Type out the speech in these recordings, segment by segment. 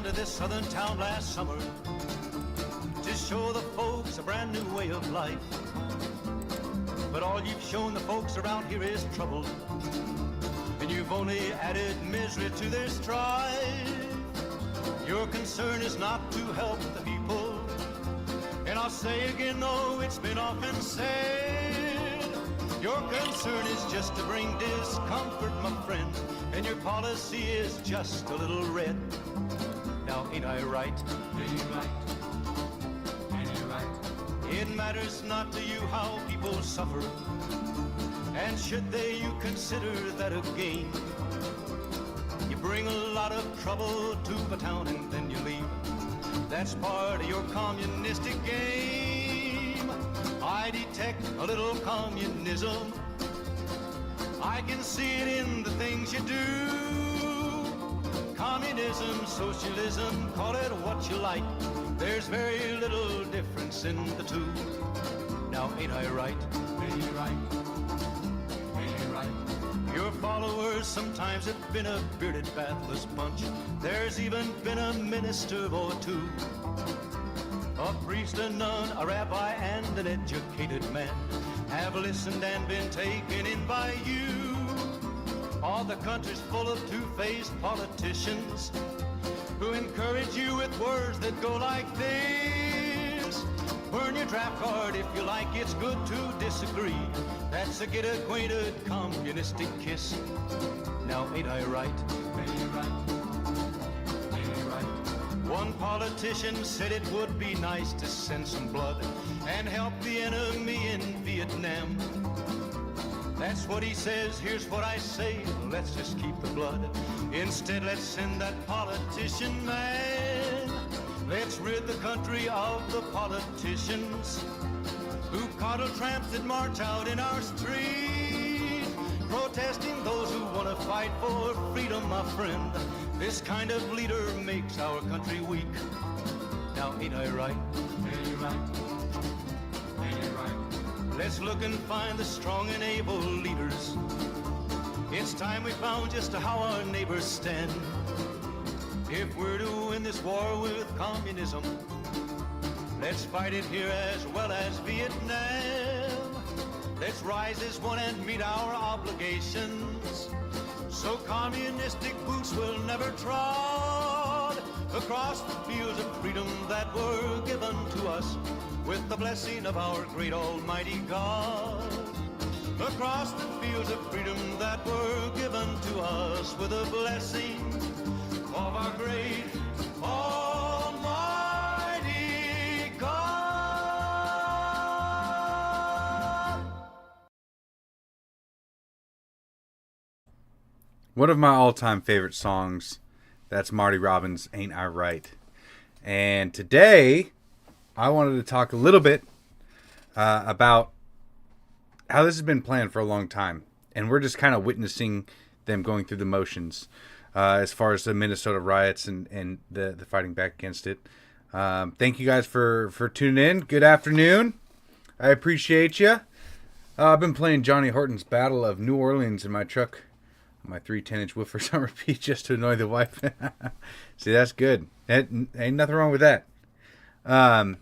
down to this southern town last summer to show the folks a brand new way of life. But all you've shown the folks around here is trouble, and you've only added misery to their strife. Your concern is not to help the people, and I'll say again, though it's been often said, your concern is just to bring discomfort, my friend, and your policy is just a little red. Now ain't I right? Ain't you right? Ain't you right? It matters not to you how people suffer, and should they, you consider that a gain. You bring a lot of trouble to the town and then you leave. That's part of your communistic game. I detect a little communism. I can see it in the things you do. Communism, socialism, call it what you like. There's very little difference in the two. Now ain't I right? Ain't you right? Ain't you right? Your followers sometimes have been a bearded, bathless bunch. There's even been a minister or two, a priest, a nun, a rabbi, and an educated man have listened and been taken in by you. All the country's full of two-faced politicians who encourage you with words that go like this. Burn your draft card if you like, it's good to disagree. That's a get acquainted communistic kiss. Now ain't I right? Ain't you right? Ain't you right? One politician said it would be nice to send some blood and help the enemy in Vietnam. That's what he says, here's what I say, let's just keep the blood. Instead, let's send that politician man. Let's rid the country of the politicians who coddle tramps that march out in our street, protesting those who want to fight for freedom, my friend. This kind of leader makes our country weak. Now ain't I right? Ain't you right? Ain't you right? Let's look and find the strong and able leaders. It's time we found just how our neighbors stand. If we're to win this war with communism, let's fight it here as well as Vietnam. Let's rise as one and meet our obligations, so communistic boots will never trod across the fields of freedom that were given to us with the blessing of our great almighty God. Across the fields of freedom that were given to us with the blessing of our great almighty God. One of my all-time favorite songs, that's Marty Robbins' Ain't I Right? And today, I wanted to talk a little bit about how this has been planned for a long time. And we're just kind of witnessing them going through the motions as far as the Minnesota riots and the fighting back against it. Thank you guys for tuning in. Good afternoon. I appreciate you. I've been playing Johnny Horton's Battle of New Orleans in my truck. My 3 10-inch woofers on repeat just to annoy the wife. See, that's good. Ain't nothing wrong with that. I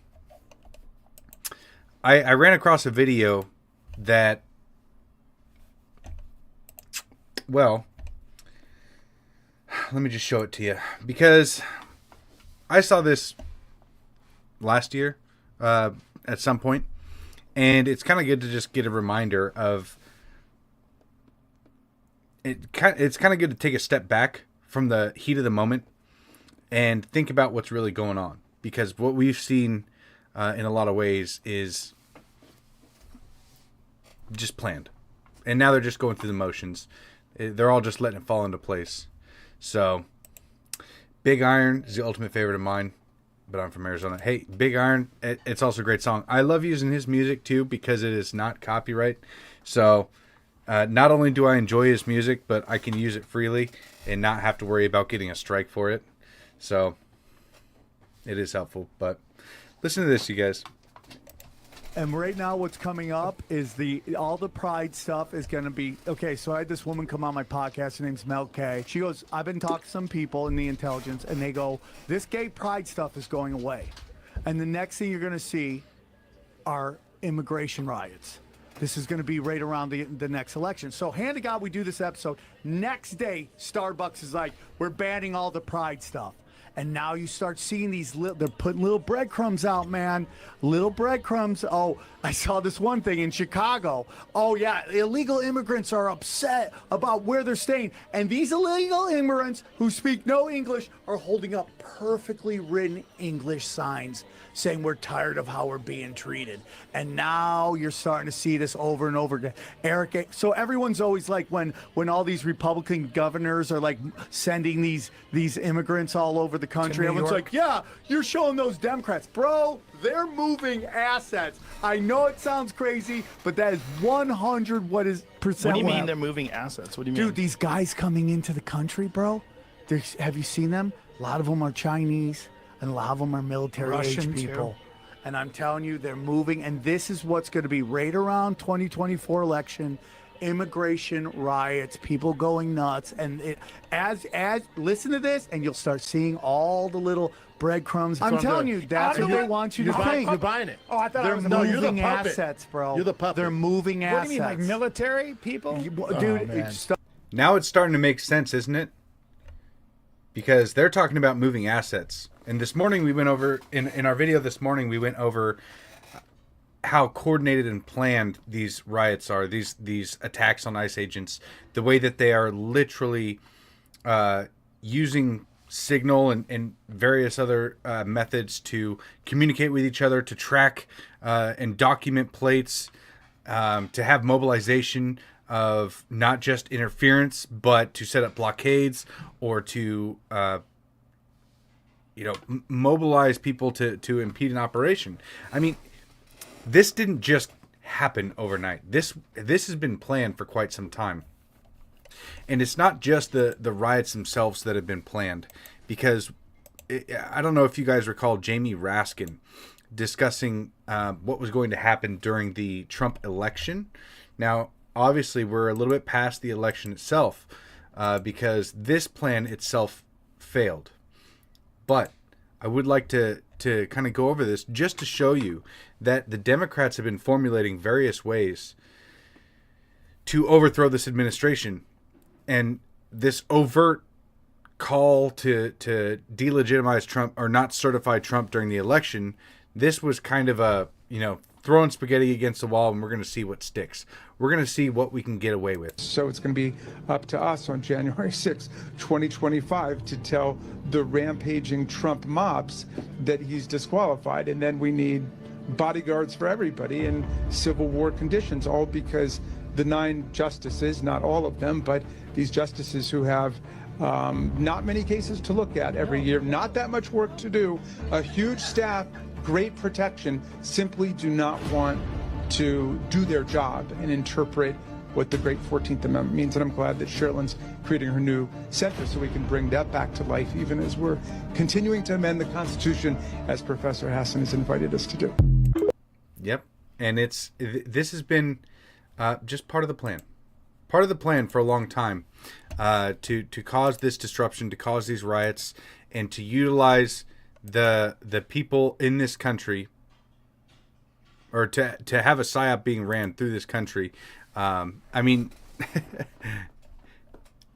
ran across a video that, well, let me just show it to you, because I saw this last year at some point, and it's kind of good to just get a reminder of it. It's kind of good to take a step back from the heat of the moment and think about what's really going on, because what we've seen in a lot of ways is just planned, and now they're just going through the motions. They're all just letting it fall into place. So Big Iron is the ultimate favorite of mine, but I'm from Arizona. Hey, Big Iron, it's also a great song. I love using his music too, because it is not copyright. So not only do I enjoy his music, but I can use it freely and not have to worry about getting a strike for it. So it is helpful. But listen to this, you guys. And right now, what's coming up is all the pride stuff is going to be okay. So I had this woman come on my podcast. Her name's Mel K. She goes, I've been talking to some people in the intelligence, and they go, this gay pride stuff is going away. And the next thing you're going to see are immigration riots. This is going to be right around the next election. So, hand to God, we do this episode. Next day, Starbucks is like, we're banning all the pride stuff. And now you start seeing they're putting little breadcrumbs out, man. Little breadcrumbs. Oh, I saw this one thing in Chicago. Oh, yeah, illegal immigrants are upset about where they're staying. And these illegal immigrants who speak no English are holding up perfectly written English signs saying we're tired of how we're being treated. And now you're starting to see this over and over again. Eric, so everyone's always like when all these Republican governors are like sending these immigrants all over the country, everyone's like, yeah, you're showing those Democrats. Bro, they're moving assets. I know it sounds crazy, but that is 100% What do you mean they're moving assets? What do you mean? Dude, these guys coming into the country, bro, have you seen them? A lot of them are Chinese, and a lot of them are military-age people. Too. And I'm telling you, they're moving, and this is what's going to be right around 2024 election. Immigration riots, people going nuts, and as listen to this, and you'll start seeing all the little breadcrumbs. I'm telling you, that's what they want you to think. You're buying it. Oh, I thought They're I was moving you're the puppet. assets, bro. You're the puppet. They're moving assets. What do you mean, like military people? Dude, man. Now it's starting to make sense, isn't it? Because they're talking about moving assets. And this morning we went over, in our video this morning, we went over how coordinated and planned these riots are, these attacks on ICE agents, the way that they are literally using signal and various other methods to communicate with each other, to track and document plates, to have mobilization of not just interference, but to set up blockades or to mobilize people to impede an operation. I mean, this didn't just happen overnight. This has been planned for quite some time. And it's not just the riots themselves that have been planned, because I don't know if you guys recall Jamie Raskin discussing what was going to happen during the Trump election. Now, obviously, we're a little bit past the election itself because this plan itself failed. But I would like to kind of go over this just to show you that the Democrats have been formulating various ways to overthrow this administration. And this overt call to delegitimize Trump or not certify Trump during the election, this was kind of a, throwing spaghetti against the wall, and we're going to see what sticks. We're going to see what we can get away with. So it's going to be up to us on January 6, 2025 to tell the rampaging Trump mobs that he's disqualified. And then we need bodyguards for everybody in civil war conditions, all because the 9 justices, not all of them, but these justices who have not many cases to look at every year, not that much work to do, a huge staff, great protection, simply do not want to do their job and interpret what the great 14th Amendment means. And I'm glad that Sherilyn's creating her new center so we can bring that back to life, even as we're continuing to amend the Constitution, as Professor Hassan has invited us to do. Yep. And this has been just part of the plan. Part of the plan for a long time to cause this disruption, to cause these riots, and to utilize the people in this country, or to have a psyop being ran through this country. I mean,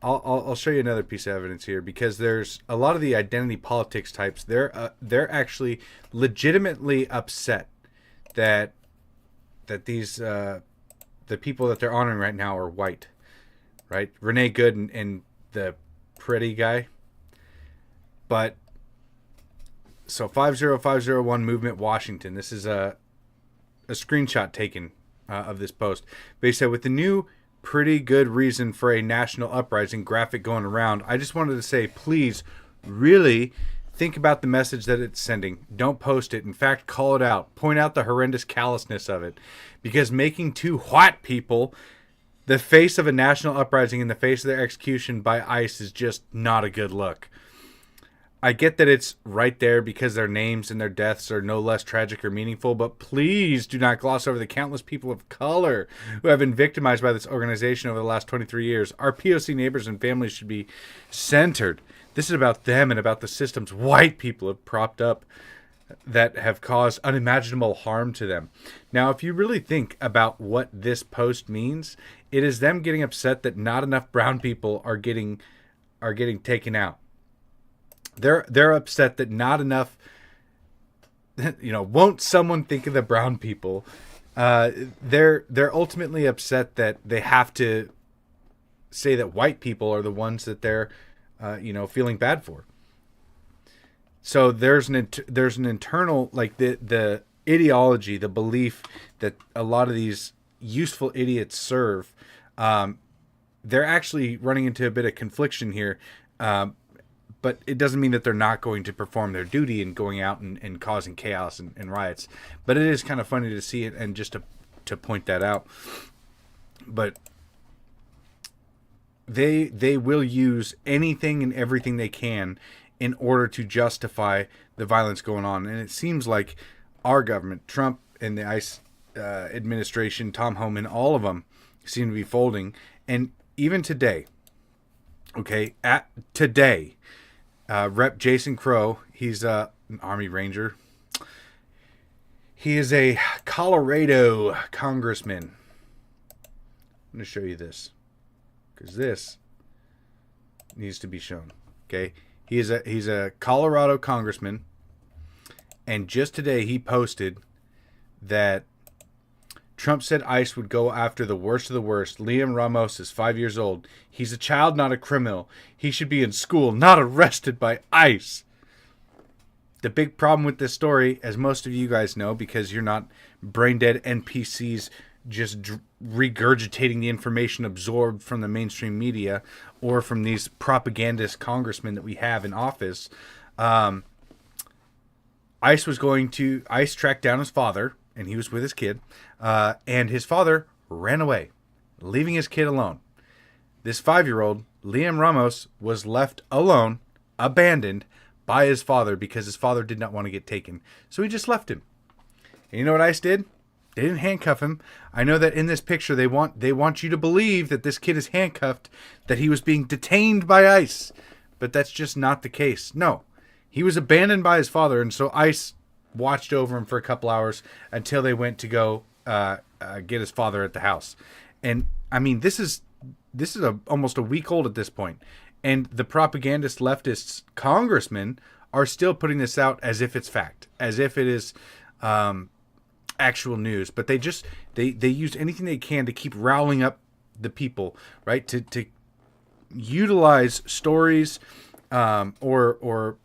I'll show you another piece of evidence here, because there's a lot of the identity politics types. They're actually legitimately upset that these the people that they're honoring right now are white, right? Renee Good and the pretty guy. But so 50501 Movement Washington. This is a screenshot taken of this post. They said, with the new pretty good reason for a national uprising graphic going around, I just wanted to say, please, really think about the message that it's sending. Don't post it. In fact, call it out. Point out the horrendous callousness of it. Because making 2 white people the face of a national uprising in the face of their execution by ICE is just not a good look. I get that it's right there because their names and their deaths are no less tragic or meaningful, but please do not gloss over the countless people of color who have been victimized by this organization over the last 23 years. Our POC neighbors and families should be centered. This is about them and about the systems white people have propped up that have caused unimaginable harm to them. Now, if you really think about what this post means, it is them getting upset that not enough brown people are getting taken out. They're upset that not enough, won't someone think of the brown people? They're ultimately upset that they have to say that white people are the ones that they're, feeling bad for. So there's an internal, like the ideology, the belief that a lot of these useful idiots serve. They're actually running into a bit of confliction here. But it doesn't mean that they're not going to perform their duty and going out and causing chaos and riots. But it is kind of funny to see it and just to point that out. But they will use anything and everything they can in order to justify the violence going on. And it seems like our government, Trump and the ICE administration, Tom Homan, all of them seem to be folding. And even today, Rep. Jason Crow, he's an Army Ranger. He is a Colorado congressman. I'm going to show you this because this needs to be shown. Okay, he's a Colorado congressman, and just today he posted that Trump said ICE would go after the worst of the worst. Liam Ramos is 5 years old. He's a child, not a criminal. He should be in school, not arrested by ICE. The big problem with this story, as most of you guys know, because you're not brain-dead NPCs just regurgitating the information absorbed from the mainstream media or from these propagandist congressmen that we have in office, ICE tracked down his father, and he was with his kid, and his father ran away, leaving his kid alone. This 5-year-old, Liam Ramos, was left alone, abandoned by his father because his father did not want to get taken. So he just left him. And you know what ICE did? They didn't handcuff him. I know that in this picture they want you to believe that this kid is handcuffed, that he was being detained by ICE. But that's just not the case. No. He was abandoned by his father, and so ICE watched over him for a couple hours until they went to go get his father at the house. And I mean, this is almost a week old at this point, and the propagandist leftists congressmen are still putting this out as if it's fact, as if it is actual news. But they use anything they can to keep riling up the people, right? To utilize stories or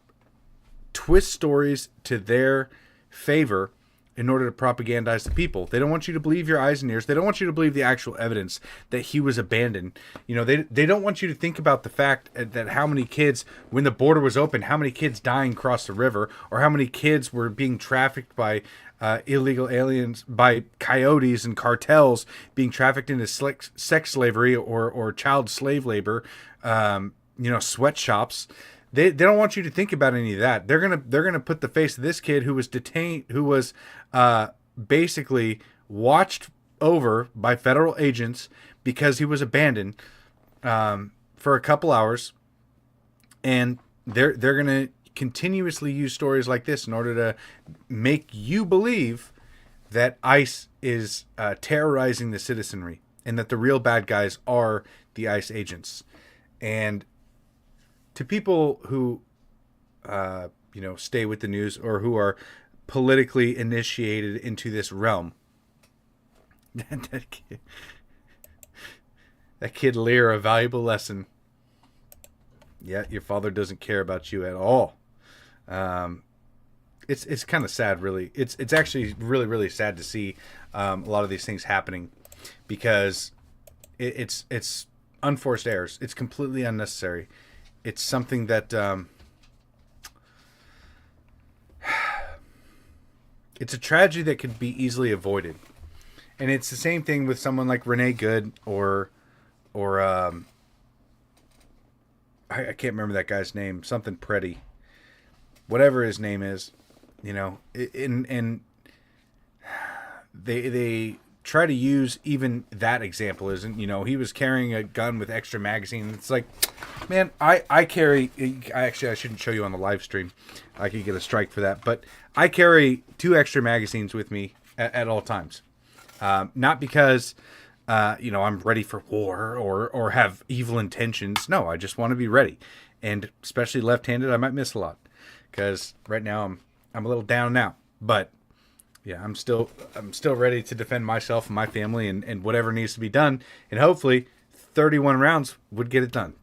twist stories to their favor in order to propagandize the people. They don't want you to believe your eyes and ears. They don't want you to believe the actual evidence that he was abandoned. They don't want you to think about the fact that how many kids, when the border was open, how many kids dying across the river, or how many kids were being trafficked by illegal aliens, by coyotes and cartels, being trafficked into sex slavery or child slave labor, sweatshops. They don't want you to think about any of that. They're gonna put the face of this kid who was detained, who was basically watched over by federal agents because he was abandoned for a couple hours, and they're gonna continuously use stories like this in order to make you believe that ICE is terrorizing the citizenry and that the real bad guys are the ICE agents. And to people who, stay with the news or who are politically initiated into this realm, that kid Lear, a valuable lesson. Yeah, your father doesn't care about you at all. It's kind of sad, really. It's actually really, really sad to see a lot of these things happening because it's unforced errors. It's completely unnecessary. It's something that it's a tragedy that could be easily avoided. And it's the same thing with someone like Renee Good or I can't remember that guy's name, something Preddy. whatever his name is, you know, and they try to use even that example isn't, you know, he was carrying a gun with extra magazine. It's like, man, I carry, actually I shouldn't show you on the live stream. I could get a strike for that, but I carry 2 extra magazines with me at all times. Not because, you know, I'm ready for war or have evil intentions. No, I just want to be ready. And especially left-handed, I might miss a lot because right now I'm a little down and out, but yeah, I'm still ready to defend myself and my family and whatever needs to be done. And hopefully 31 rounds would get it done.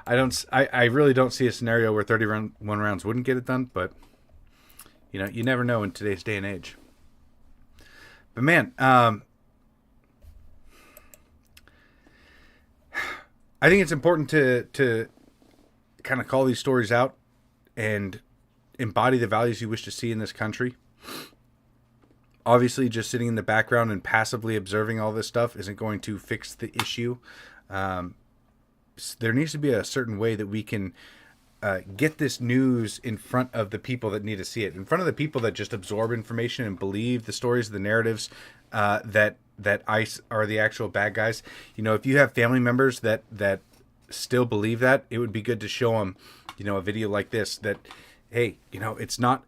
I really don't see a scenario where 31 rounds wouldn't get it done, but you know, you never know in today's day and age. But man, I think it's important to kind of call these stories out and embody the values you wish to see in this country. Obviously, just sitting in the background and passively observing all this stuff isn't going to fix the issue. There needs to be a certain way that we can get this news in front of the people that need to see it, in front of the people that just absorb information and believe the stories, the narratives that ICE are the actual bad guys. You know, if you have family members that still believe that, it would be good to show them, you know, a video like this that, hey, you know, it's not.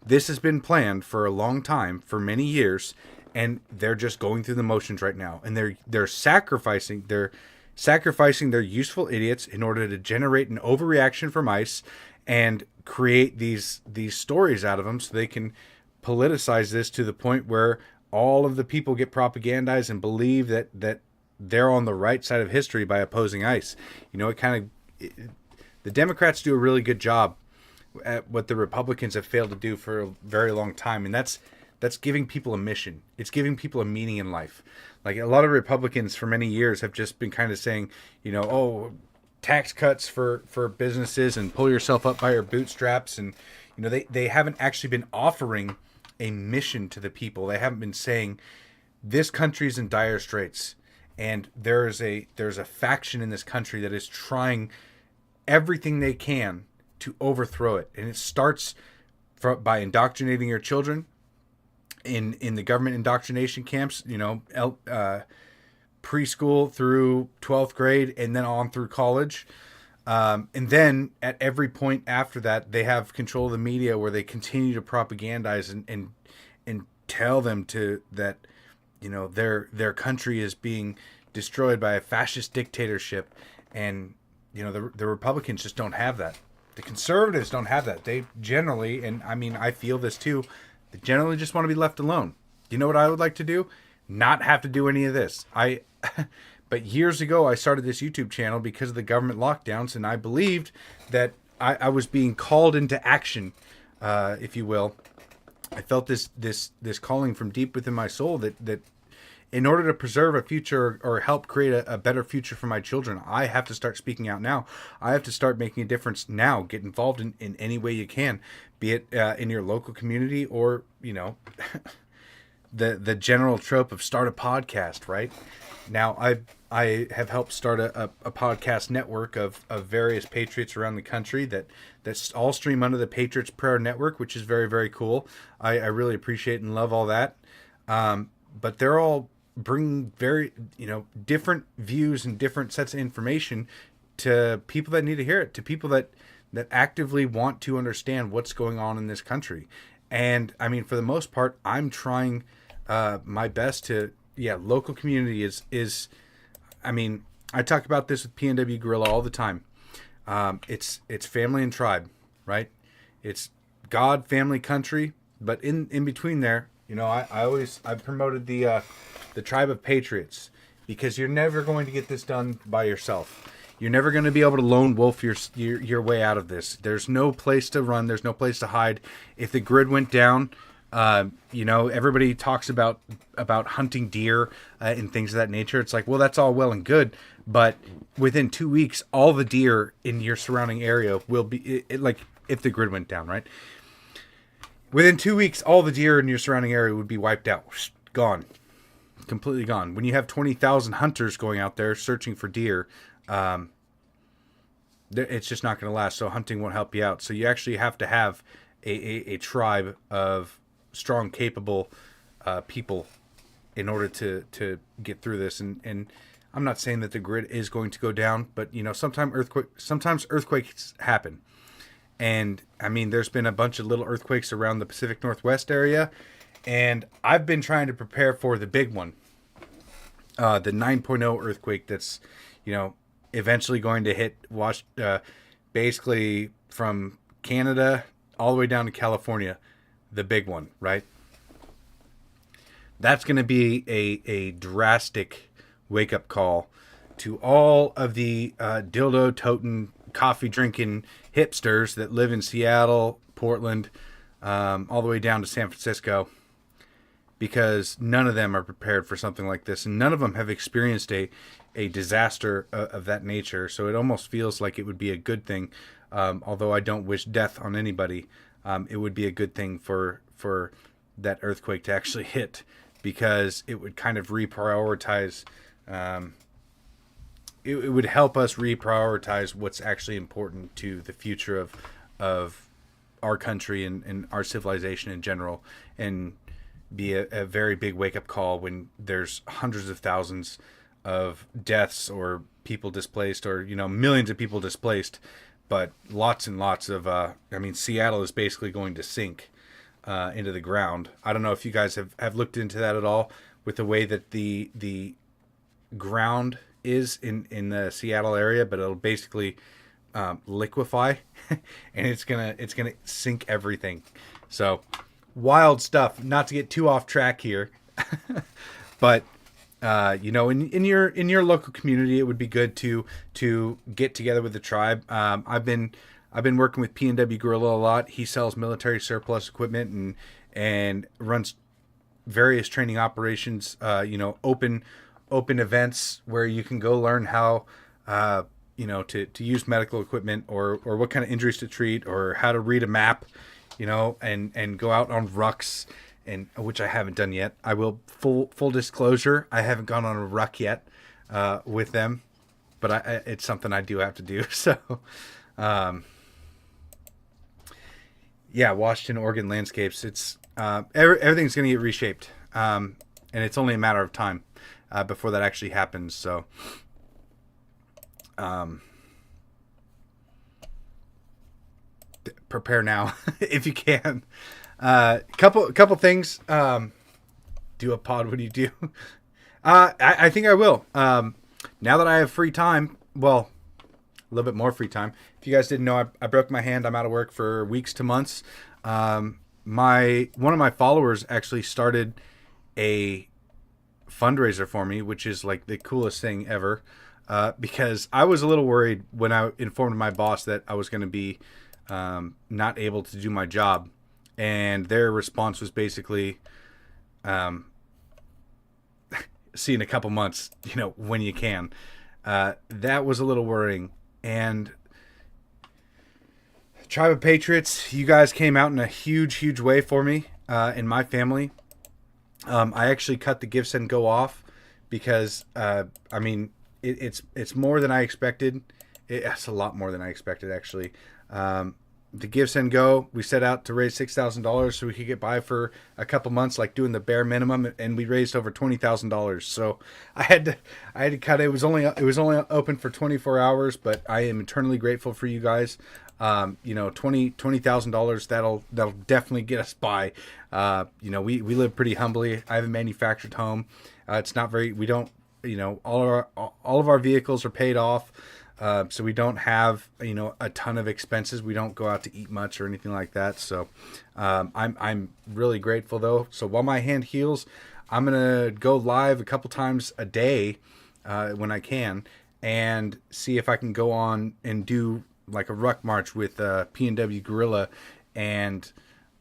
This has been planned for a long time, for many years, and they're just going through the motions right now, and they're sacrificing their useful idiots in order to generate an overreaction from ICE and create these stories out of them so they can politicize this to the point where all of the people get propagandized and believe that they're on the right side of history by opposing ICE. You know, the Democrats do a really good job at what the Republicans have failed to do for a very long time, and that's giving people a mission. It's giving people a meaning in life. Like, a lot of Republicans for many years have just been kind of saying, you know, oh, tax cuts for businesses and pull yourself up by your bootstraps, and you know, they haven't actually been offering a mission to the people. They haven't been saying this country's in dire straits, and there's a faction in this country that is trying everything they can to overthrow it. And it starts by indoctrinating your children in the government indoctrination camps, you know, preschool through 12th grade and then on through college. And then at every point after that, they have control of the media where they continue to propagandize and tell them that, you know, their country is being destroyed by a fascist dictatorship. And, you know, the Republicans just don't have that. The conservatives don't have that. They generally, and I mean, I feel this too, they generally just want to be left alone. You know what I would like to do? Not have to do any of this. But years ago, I started this YouTube channel because of the government lockdowns, and I believed that I was being called into action, if you will. I felt this calling from deep within my soul that in order to preserve a future or help create a better future for my children, I have to start speaking out now. I have to start making a difference now. Get involved in any way you can, be it in your local community or, you know, the general trope of start a podcast, right? Now, I have helped start a podcast network of various patriots around the country that's all stream under the Patriots Prayer Network, which is very, very cool. I really appreciate and love all that. But they're all bringing very, you know, different views and different sets of information to people that need to hear it, to people that actively want to understand what's going on in this country. And I mean, for the most part, I'm trying my best to, local community is, I mean, I talk about this with PNW Gorilla all the time. It's family and tribe, right? It's God, family, country, but in between there, you know, I've promoted the tribe of patriots, because you're never going to get this done by yourself. You're never going to be able to lone wolf your way out of this. There's no place to run. There's no place to hide. If the grid went down, you know, everybody talks about hunting deer and things of that nature. It's like, well, that's all well and good, but within 2 weeks, all the deer in your surrounding area will be like if the grid went down, right? Within 2 weeks, all the deer in your surrounding area would be wiped out, gone, completely gone. When you have 20,000 hunters going out there searching for deer, it's just not going to last. So hunting won't help you out. So you actually have to have a tribe of strong, capable people in order to get through this. And I'm not saying that the grid is going to go down, but sometimes earthquakes happen. And I mean, there's been a bunch of little earthquakes around the Pacific Northwest area, and I've been trying to prepare for the big one, the 9.0 earthquake that's, eventually going to hit basically from Canada all the way down to California, the big one, right? That's going to be a drastic wake-up call to all of the dildo-toting, coffee-drinking hipsters that live in Seattle, Portland, all the way down to San Francisco, because none of them are prepared for something like this, and none of them have experienced a disaster of that nature. So it almost feels like it would be a good thing, although I don't wish death on anybody. It would be a good thing for that earthquake to actually hit, because it would kind of reprioritize. It would help us reprioritize what's actually important to the future of our country and our civilization in general, and be a very big wake-up call when there's hundreds of thousands of deaths or people displaced, or millions of people displaced, but lots and lots of Seattle is basically going to sink into the ground. I don't know if you guys have looked into that at all, with the way that the ground is in the Seattle area, but it'll basically liquefy and it's gonna sink everything. So wild stuff. Not to get too off track here, but in your local community, it would be good to get together with the tribe. I've been working with P&W Gorilla a lot. He sells military surplus equipment and runs various training operations. Open events where you can go learn how to use medical equipment, or what kind of injuries to treat, or how to read a map, and go out on rucks, and which I haven't done yet. I will full disclosure, I haven't gone on a ruck yet with them, but it's something I do have to do. So Washington, Oregon landscapes, it's everything's going to get reshaped, and it's only a matter of time before that actually happens. So prepare now if you can. Couple things. Do a pod. What do you do? I think I will. Now that I have free time, well, a little bit more free time. If you guys didn't know, I broke my hand. I'm out of work for weeks to months. One of my followers actually started a fundraiser for me, which is like the coolest thing ever. Because I was a little worried when I informed my boss that I was going to be not able to do my job, and their response was basically, see in a couple months, when you can. That was a little worrying. And Tribe of Patriots, you guys came out in a huge way for me and my family. I actually cut the Give Send Go off because it's more than I expected. It's a lot more than I expected, actually. The Give Send Go, we set out to raise $6,000 so we could get by for a couple months, like doing the bare minimum, and we raised over $20,000. So I had to cut it. It was only open for 24 hours, but I am eternally grateful for you guys. $20,000 that'll definitely get us by. We live pretty humbly. I have a manufactured home. It's not very. We don't. All of our vehicles are paid off. So we don't have, a ton of expenses. We don't go out to eat much or anything like that. So, I'm really grateful though. So while my hand heals, I'm going to go live a couple times a day, when I can, and see if I can go on and do like a ruck march with, P&W Gorilla, and,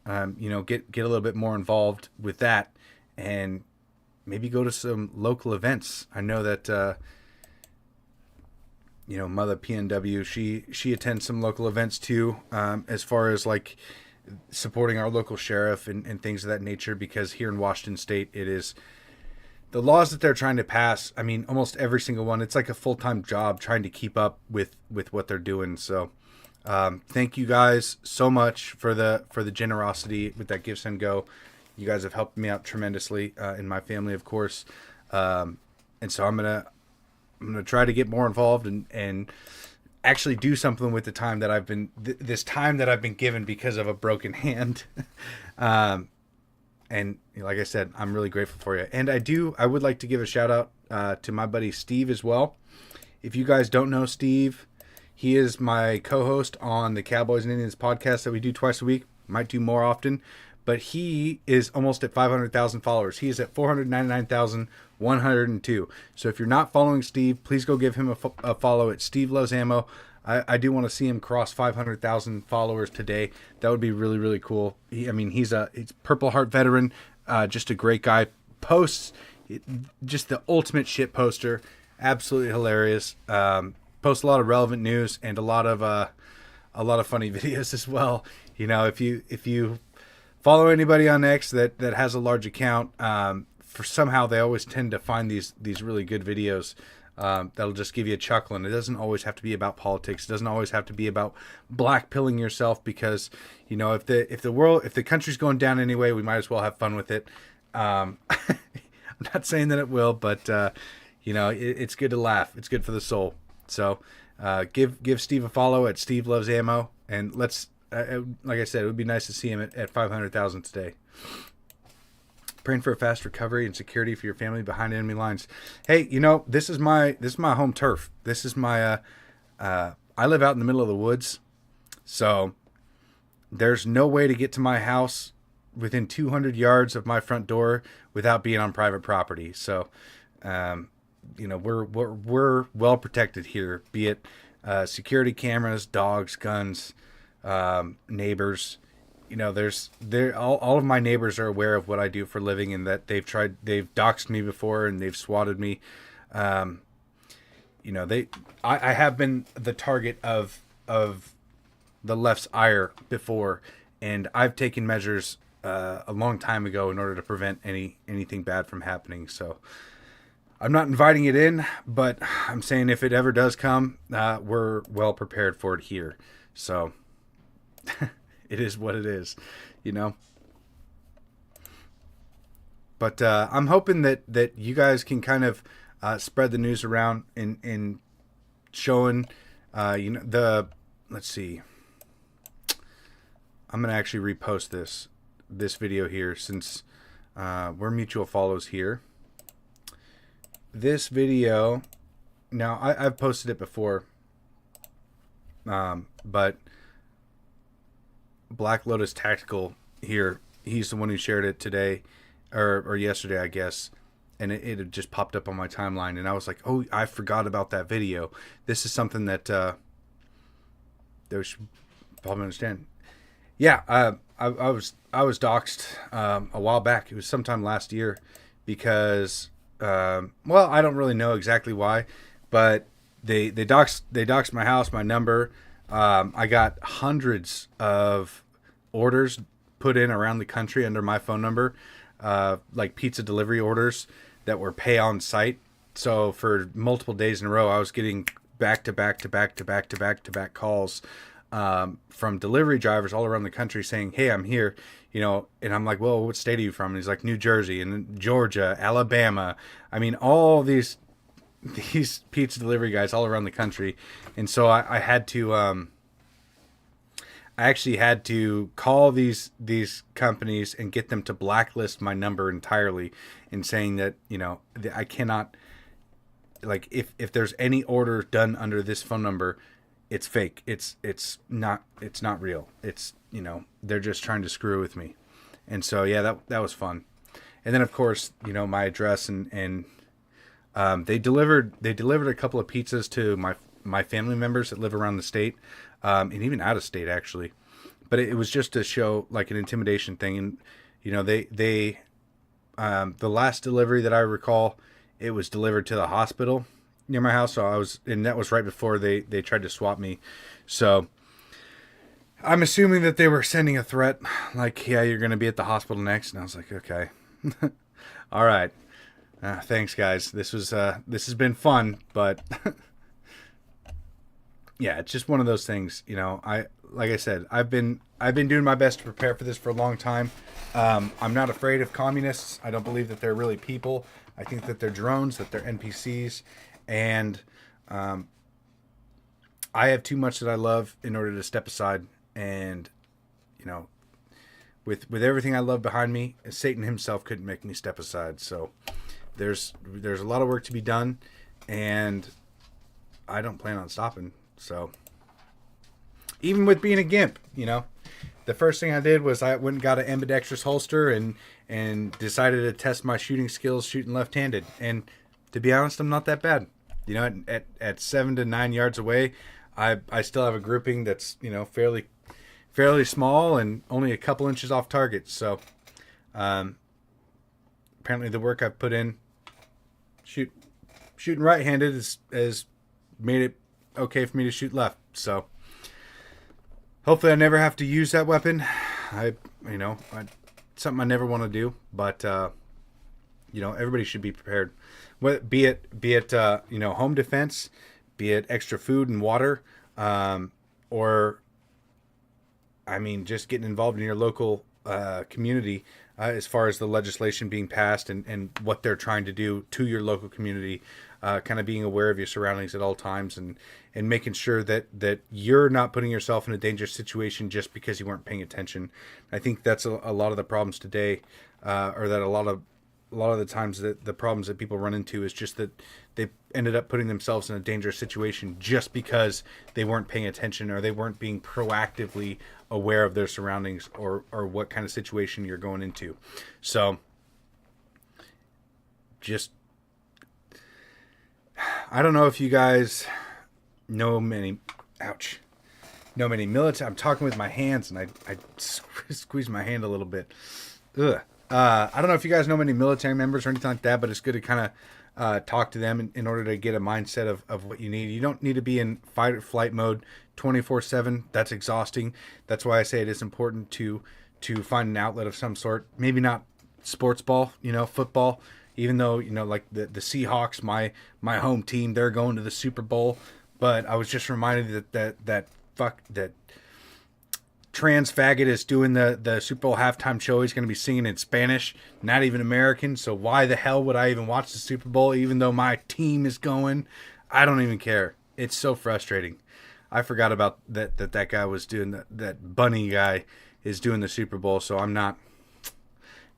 get a little bit more involved with that, and maybe go to some local events. I know that, Mother PNW, she attends some local events too, as far as like supporting our local sheriff and things of that nature, because here in Washington State, it is the laws that they're trying to pass, I mean, almost every single one, it's like a full-time job trying to keep up with what they're doing. So thank you guys so much for the generosity with that Give Send Go. You guys have helped me out tremendously in my family, of course. And so I'm gonna try to get more involved and actually do something with the time that I've been this time that I've been given because of a broken hand. And like I said, I'm really grateful for you. And I would like to give a shout out to my buddy Steve as well. If you guys don't know Steve, he is my co-host on the Cowboys and Indians podcast that we do twice a week. Might do more often, but he is almost at 500,000 followers. He is at 499,102. So if you're not following Steve, please go give him a follow at Steve Loves Ammo. I do want to see him cross 500,000 followers today. That would be really, really cool. He's Purple Heart veteran, just a great guy. Posts just the ultimate shit poster. Absolutely hilarious. Posts a lot of relevant news and a lot of funny videos as well. You know, if you follow anybody on X that has a large account, for somehow they always tend to find these really good videos. That'll just give you a chuckle, and it doesn't always have to be about politics. It doesn't always have to be about blackpilling yourself, because you know if the country's going down anyway, we might as well have fun with it. I'm not saying that it will, but it's good to laugh. It's good for the soul. So give Steve a follow at Steve Loves Ammo, and let's like I said, it would be nice to see him at 500,000 today. Praying for a fast recovery and security for your family behind enemy lines. Hey, this is my home turf. This is my I live out in the middle of the woods, so there's no way to get to my house within 200 yards of my front door without being on private property. So, we're well protected here. Be it security cameras, dogs, guns, neighbors. All of my neighbors are aware of what I do for a living, and that they've doxed me before and they've swatted me. I have been the target of the left's ire before, and I've taken measures a long time ago in order to prevent anything bad from happening. So I'm not inviting it in, but I'm saying if it ever does come, we're well prepared for it here. So it is what it is, But I'm hoping that you guys can kind of spread the news around in showing, let's see. I'm going to actually repost this video here, since we're mutual follows here. This video, now I've posted it before, but Black Lotus Tactical here, he's the one who shared it today or yesterday, I guess, and it had just popped up on my timeline, and I was like, oh, I forgot about that video. This is something that they should probably understand. Yeah, I was doxxed a while back. It was sometime last year because I don't really know exactly why, but they doxed my house, my number. I got hundreds of orders put in around the country under my phone number, like pizza delivery orders that were pay on site. So for multiple days in a row, I was getting back to back calls from delivery drivers all around the country saying, hey, I'm here, and I'm like, well, what state are you from? And he's like, New Jersey and Georgia, Alabama. I mean, all these pizza delivery guys all around the country. And so I had to, I actually had to call these companies and get them to blacklist my number entirely, and saying that, I cannot, like, if there's any order done under this phone number, it's fake. It's not real. It's, they're just trying to screw with me. And so, yeah, that was fun. And then of course, my address and they delivered a couple of pizzas to my family members that live around the state, and even out of state actually. But it was just to show like an intimidation thing. And, the last delivery that I recall, it was delivered to the hospital near my house. So that was right before they tried to swap me. So I'm assuming that they were sending a threat like, yeah, you're going to be at the hospital next. And I was like, okay, all right. Thanks, guys. This has been fun, but yeah, it's just one of those things. Like I said, I've been doing my best to prepare for this for a long time. I'm not afraid of communists. I don't believe that they're really people. I think that they're drones, that they're NPCs, and I have too much that I love in order to step aside. And with everything I love behind me, Satan himself couldn't make me step aside. So there's a lot of work to be done, and I don't plan on stopping. So even with being a gimp, the first thing I did was I went and got an ambidextrous holster and decided to test my shooting skills shooting left-handed. And to be honest, I'm not that bad. At 7 to 9 yards away, I still have a grouping that's fairly small and only a couple inches off target. So apparently the work I've put in shooting right-handed has made it okay for me to shoot left. So hopefully I never have to use that weapon. Something I never want to do, but everybody should be prepared. Be it home defense, be it extra food and water, or just getting involved in your local community as far as the legislation being passed and what they're trying to do to your local community, kind of being aware of your surroundings at all times and making sure that you're not putting yourself in a dangerous situation just because you weren't paying attention. I think that's a lot of the problems today, or that a lot of the times that the problems that people run into is just that they ended up putting themselves in a dangerous situation just because they weren't paying attention or they weren't being proactively aware of their surroundings or what kind of situation you're going into. So I don't know if you guys know many military. I'm talking with my hands and I squeeze my hand a little bit. Ugh. I don't know if you guys know many military members or anything like that, but it's good to kind of talk to them in order to get a mindset of what you need. You don't need to be in fight or flight mode 24/7. That's exhausting. That's why I say it is important to find an outlet of some sort. Maybe not sports ball, football, even though, like the Seahawks, my home team, they're going to the Super Bowl. But I was just reminded that trans faggot is doing the Super Bowl halftime show. He's going to be singing in Spanish, not even American. So why the hell would I even watch the Super Bowl even though my team is going? I don't even care. It's so frustrating. I forgot about that guy was doing that bunny guy is doing the Super Bowl. So I'm not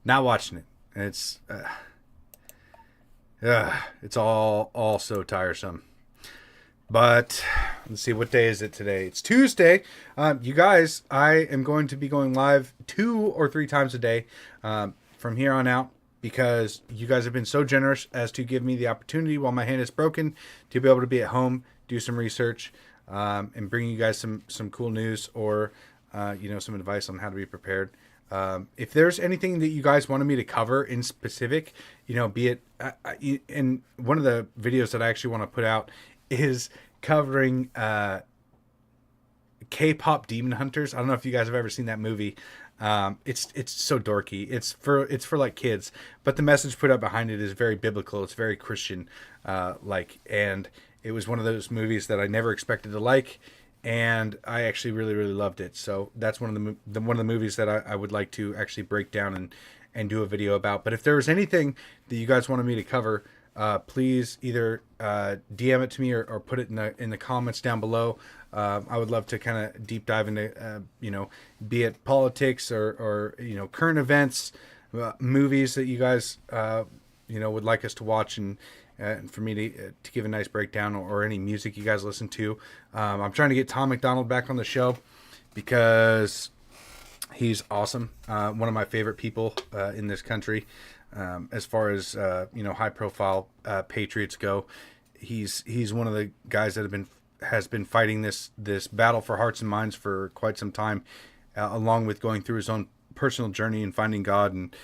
watching it. And it's all so tiresome. But let's see, what day is it today? It's Tuesday. You guys, I am going to be going live 2 or 3 times a day from here on out because you guys have been so generous as to give me the opportunity while my hand is broken to be able to be at home, do some research, and bring you guys some cool news or some advice on how to be prepared. If there's anything that you guys wanted me to cover in specific, be it in one of the videos that I actually want to put out is covering K-pop Demon Hunters. I don't know if you guys have ever seen that movie. It's so dorky. It's for like kids, but the message put up behind it is very biblical. It's very Christian and it was one of those movies that I never expected to like, and I actually really, really loved it. So that's one of the movies that I would like to actually break down and do a video about. But if there was anything that you guys wanted me to cover, please either DM it to me or put it in the comments down below. I would love to kind of deep dive into be it politics or current events, movies that you guys would like us to watch and for me to give a nice breakdown or any music you guys listen to. I'm trying to get Tom McDonald back on the show because he's awesome. One of my favorite people in this country. As far as high profile patriots go, he's one of the guys that has been fighting this battle for hearts and minds for quite some time, along with going through his own personal journey and finding God and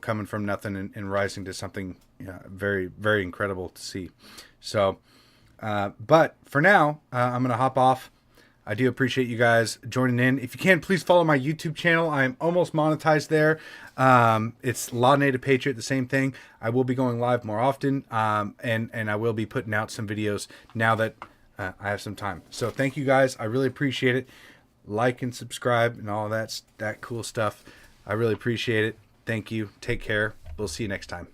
coming from nothing and rising to something very, very incredible to see. So but for now, I'm gonna hop off. I do appreciate you guys joining in. If you can, please follow my YouTube channel. I am almost monetized there. It's Law Native Patriot, the same thing. I will be going live more often, and I will be putting out some videos now that I have some time. So thank you guys. I really appreciate it. Like and subscribe and all that cool stuff. I really appreciate it. Thank you. Take care. We'll see you next time.